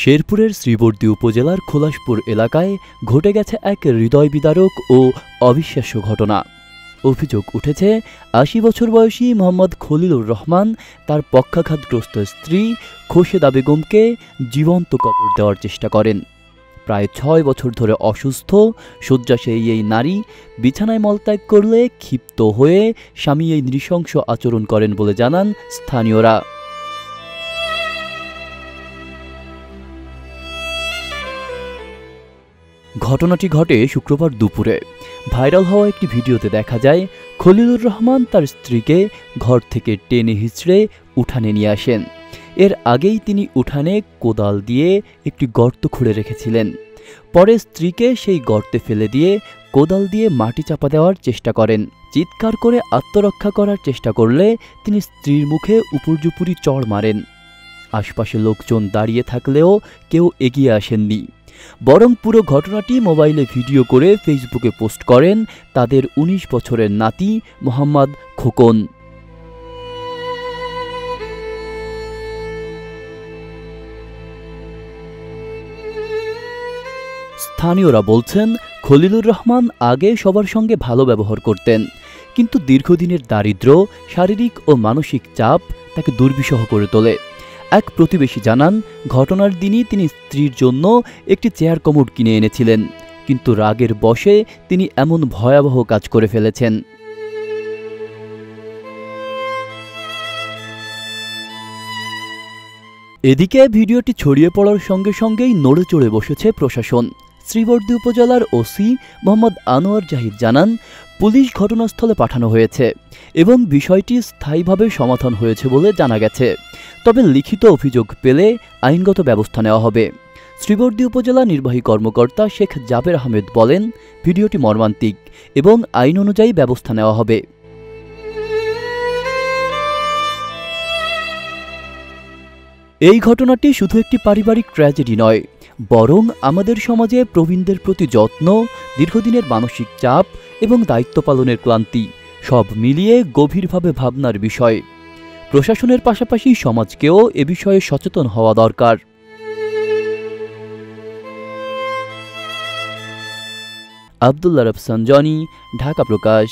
শেরপুরের শ্রীবর্দী উপজেলার খোলাসপুর এলাকায় ঘটে গেছে এক হৃদয় বিদারক ও অবিশ্বাস্য ঘটনা। অভিযোগ উঠেছে ৮০ বছর বয়সী মোহাম্মদ খলিলুর রহমান তার পক্ষাঘাতগ্রস্ত স্ত্রী খোরশেদা বেগমকে জীবন্ত কবর দেওয়ার চেষ্টা করেন। প্রায় ৬ বছর ধরে অসুস্থ শয্যাশায়ী এই নারী বিছানায় মলত্যাগ করলে ক্ষিপ্ত হয়ে স্বামী এই নৃশংস আচরণ করেন বলে জানান স্থানীয়রা। ঘটনাটি ঘটে শুক্রবার দুপুরে। ভাইরাল হওয়া একটি ভিডিওতে দেখা যায় খলিলুর রহমান তার স্ত্রীকে ঘর থেকে টেনে হিঁচড়ে উঠানে নিয়ে আসেন। এর আগেই তিনি উঠানে কোদাল দিয়ে একটি গর্ত খুঁড়ে রেখেছিলেন। পরে স্ত্রীকে সেই গর্তে ফেলে দিয়ে কোদাল দিয়ে মাটি চাপা দেওয়ার চেষ্টা করেন। চিৎকার করে আত্মরক্ষা করার চেষ্টা করলে তিনি স্ত্রীর মুখে উপর্যুপুরি চড় মারেন। আশপাশে লোকজন দাঁড়িয়ে থাকলেও কেউ এগিয়ে আসেননি, বরং পুরো ঘটনাটি মোবাইলে ভিডিও করে ফেসবুকে পোস্ট করেন তাদের ১৯ বছরের নাতি মোহাম্মদ খোকন। স্থানীয়রা বলছেন, খলিলুর রহমান আগে সবার সঙ্গে ভালো ব্যবহার করতেন, কিন্তু দীর্ঘদিনের দারিদ্র্য, শারীরিক ও মানসিক চাপ তাকে দুর্বিষহ করে তোলে। এক প্রতিবেশী জানান, ঘটনার দিনই তিনি স্ত্রীর জন্য একটি চেয়ার কমোড কিনে এনেছিলেন, কিন্তু রাগের বশে তিনি এমন ভয়াবহ কাজ করে ফেলেছেন। এদিকে ভিডিওটি ছড়িয়ে পড়ার সঙ্গে সঙ্গেই নড়ে চড়ে বসেছে প্রশাসন। শ্রীবর্দী উপজেলার ওসি মোহাম্মদ আনোয়ার জাহিদ জানান, পুলিশ ঘটনাস্থলে পাঠানো হয়েছে এবং বিষয়টি স্থায়ীভাবে সমাধান হয়েছে বলে জানা গেছে। তবে লিখিত অভিযোগ পেলে আইনগত ব্যবস্থা নেওয়া হবে। শ্রীবর্দী উপজেলা নির্বাহী কর্মকর্তা শেখ জাবের আহমেদ বলেন, ভিডিওটি মর্মান্তিক এবং আইন অনুযায়ী ব্যবস্থা নেওয়া হবে। এই ঘটনাটি শুধু একটি পারিবারিক ট্র্যাজেডি নয়, বরং আমাদের সমাজে প্রবীণদের প্রতি যত্ন, দীর্ঘদিনের মানসিক চাপ এবং দায়িত্ব পালনের ক্লান্তি সব মিলিয়ে গভীরভাবে ভাবনার বিষয়। প্রশাসনের পাশাপাশি সমাজকেও এ বিষয়ে সচেতন হওয়া দরকার। আব্দুল্লাহ রফসান জনি, ঢাকা প্রকাশ।